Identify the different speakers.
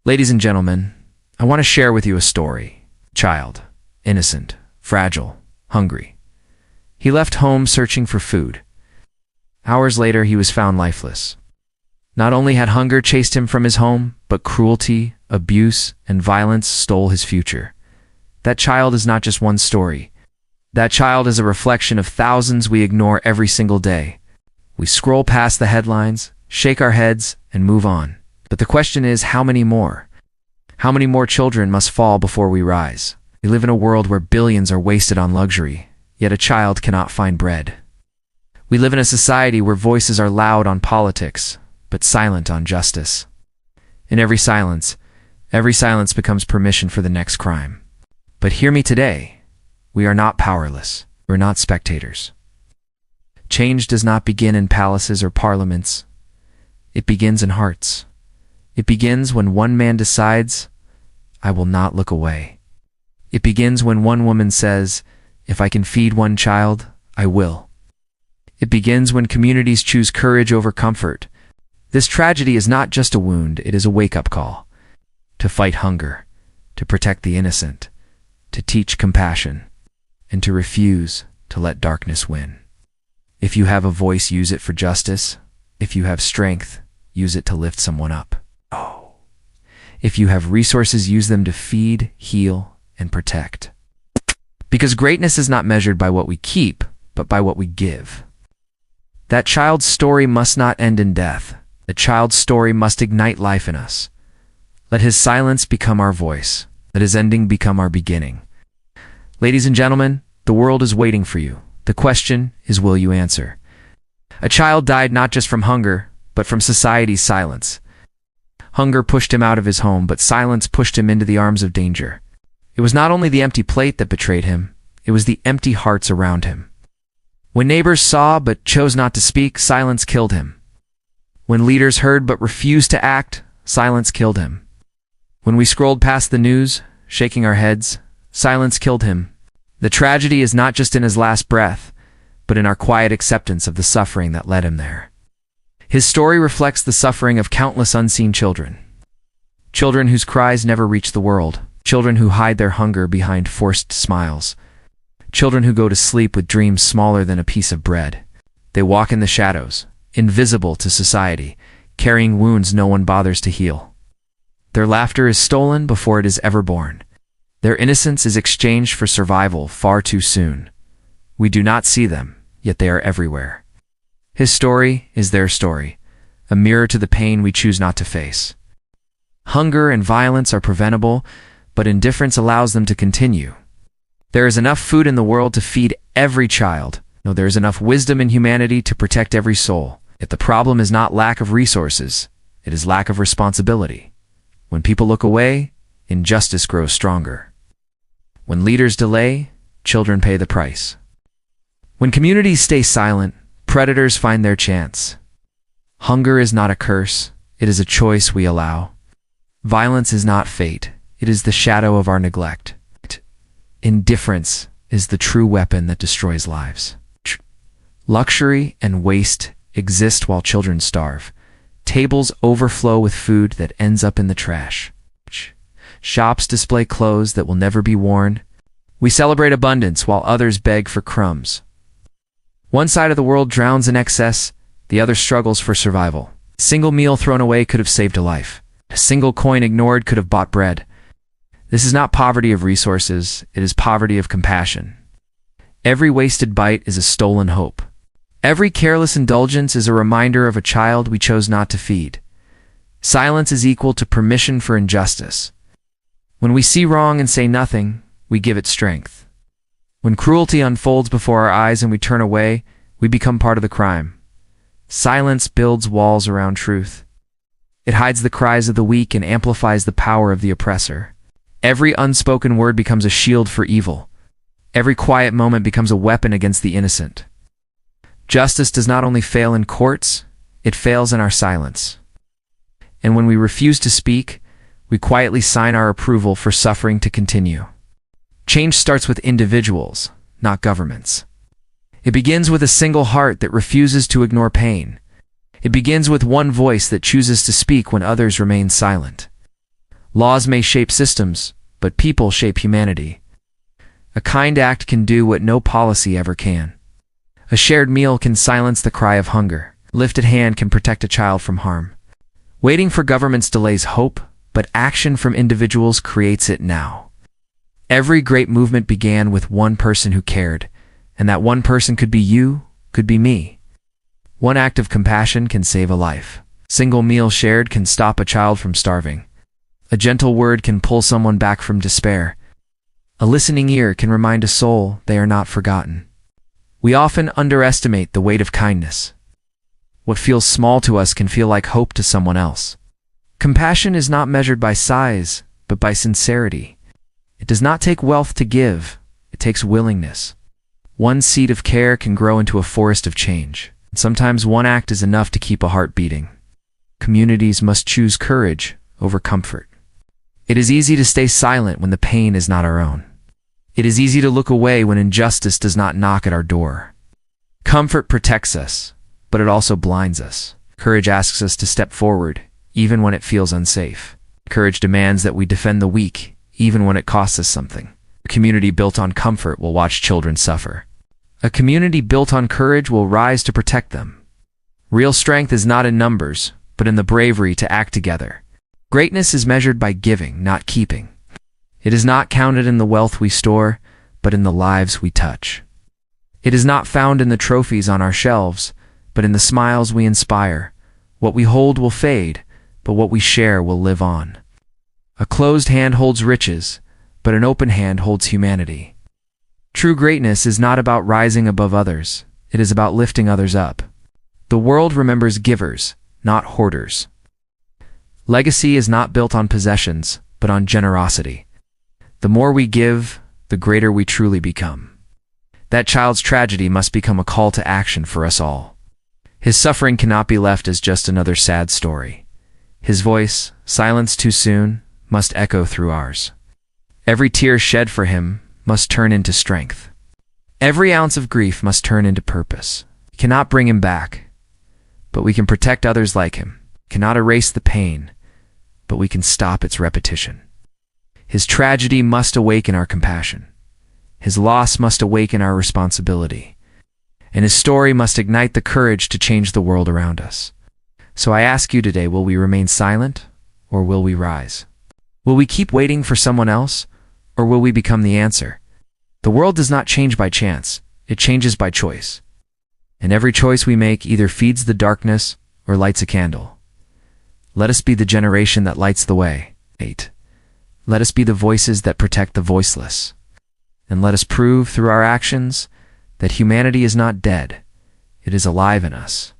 Speaker 1: Ladies and gentlemen, I want to share with you a story. Child, innocent, fragile, hungry. He left home searching for food. Hours later, he was found lifeless. Not only had hunger chased him from his home, but cruelty, abuse, and violence stole his future. That child is not just one story. That child is a reflection of thousands we ignore every single day. We scroll past the headlines, shake our heads, and move on. But the question is, how many more? How many more children must fall before we rise? We live in a world where billions are wasted on luxury, yet a child cannot find bread. We live in a society where voices are loud on politics, but silent on justice. In every silence becomes permission for the next crime. But hear me today, we are not powerless. We're not spectators. Change does not begin in palaces or parliaments. It begins in hearts. It begins when one man decides, I will not look away. It begins when one woman says, if I can feed one child, I will. It begins when communities choose courage over comfort. This tragedy is not just a wound, it is a wake-up call. To fight hunger, to protect the innocent, to teach compassion, and to refuse to let darkness win. If you have a voice, use it for justice. If you have strength, use it to lift someone up. If you have resources, use them to feed, heal, and protect. Because greatness is not measured by what we keep, but by what we give. That child's story must not end in death. The child's story must ignite life in us. Let his silence become our voice. Let his ending become our beginning. Ladies and gentlemen, the world is waiting for you. The question is, will you answer? A child died not just from hunger, but from society's silence. Hunger pushed him out of his home, but silence pushed him into the arms of danger. It was not only the empty plate that betrayed him, it was the empty hearts around him. When neighbors saw but chose not to speak, silence killed him. When leaders heard but refused to act, silence killed him. When we scrolled past the news, shaking our heads, silence killed him. The tragedy is not just in his last breath, but in our quiet acceptance of the suffering that led him there. His story reflects the suffering of countless unseen children. Children whose cries never reach the world. Children who hide their hunger behind forced smiles. Children who go to sleep with dreams smaller than a piece of bread. They walk in the shadows, invisible to society, carrying wounds no one bothers to heal. Their laughter is stolen before it is ever born. Their innocence is exchanged for survival far too soon. We do not see them, yet they are everywhere. His story is their story, a mirror to the pain we choose not to face. Hunger and violence are preventable, but indifference allows them to continue. There is enough food in the world to feed every child. No, there is enough wisdom in humanity to protect every soul. Yet the problem is not lack of resources, it is lack of responsibility. When people look away, injustice grows stronger. When leaders delay, children pay the price. When communities stay silent, predators find their chance. Hunger is not a curse, it is a choice we allow. Violence is not fate, it is the shadow of our neglect. Indifference is the true weapon that destroys lives. Luxury and waste exist while children starve. Tables overflow with food that ends up in the trash. Shops display clothes that will never be worn. We celebrate abundance while others beg for crumbs. One side of the world drowns in excess, the other struggles for survival. A single meal thrown away could have saved a life. A single coin ignored could have bought bread. This is not poverty of resources, it is poverty of compassion. Every wasted bite is a stolen hope. Every careless indulgence is a reminder of a child we chose not to feed. Silence is equal to permission for injustice. When we see wrong and say nothing, we give it strength. When cruelty unfolds before our eyes and we turn away, we become part of the crime. Silence builds walls around truth. It hides the cries of the weak and amplifies the power of the oppressor. Every unspoken word becomes a shield for evil. Every quiet moment becomes a weapon against the innocent. Justice does not only fail in courts, it fails in our silence. And when we refuse to speak, we quietly sign our approval for suffering to continue. Change starts with individuals, not governments. It begins with a single heart that refuses to ignore pain. It begins with one voice that chooses to speak when others remain silent. Laws may shape systems, but people shape humanity. A kind act can do what no policy ever can. A shared meal can silence the cry of hunger. A lifted hand can protect a child from harm. Waiting for governments delays hope, but action from individuals creates it now. Every great movement began with one person who cared, and that one person could be you, could be me. One act of compassion can save a life. A single meal shared can stop a child from starving. A gentle word can pull someone back from despair. A listening ear can remind a soul they are not forgotten. We often underestimate the weight of kindness. What feels small to us can feel like hope to someone else. Compassion is not measured by size, but by sincerity. It does not take wealth to give, it takes willingness. One seed of care can grow into a forest of change. And sometimes one act is enough to keep a heart beating. Communities must choose courage over comfort. It is easy to stay silent when the pain is not our own. It is easy to look away when injustice does not knock at our door. Comfort protects us, but it also blinds us. Courage asks us to step forward, even when it feels unsafe. Courage demands that we defend the weak, even when it costs us something. A community built on comfort will watch children suffer. A community built on courage will rise to protect them. Real strength is not in numbers, but in the bravery to act together. Greatness is measured by giving, not keeping. It is not counted in the wealth we store, but in the lives we touch. It is not found in the trophies on our shelves, but in the smiles we inspire. What we hold will fade, but what we share will live on. A closed hand holds riches, but an open hand holds humanity. True greatness is not about rising above others, it is about lifting others up. The world remembers givers, not hoarders. Legacy is not built on possessions, but on generosity. The more we give, the greater we truly become. That child's tragedy must become a call to action for us all. His suffering cannot be left as just another sad story. His voice, silenced too soon, must echo through ours. Every tear shed for him must turn into strength. Every ounce of grief must turn into purpose. We cannot bring him back, but we can protect others like him. We cannot erase the pain, but we can stop its repetition. His tragedy must awaken our compassion. His loss must awaken our responsibility. And his story must ignite the courage to change the world around us. So I ask you today, will we remain silent, or will we rise? Will we keep waiting for someone else, or will we become the answer? The world does not change by chance, it changes by choice. And every choice we make either feeds the darkness or lights a candle. Let us be the generation that lights the way. 8. Let us be the voices that protect the voiceless. And let us prove through our actions that humanity is not dead, it is alive in us.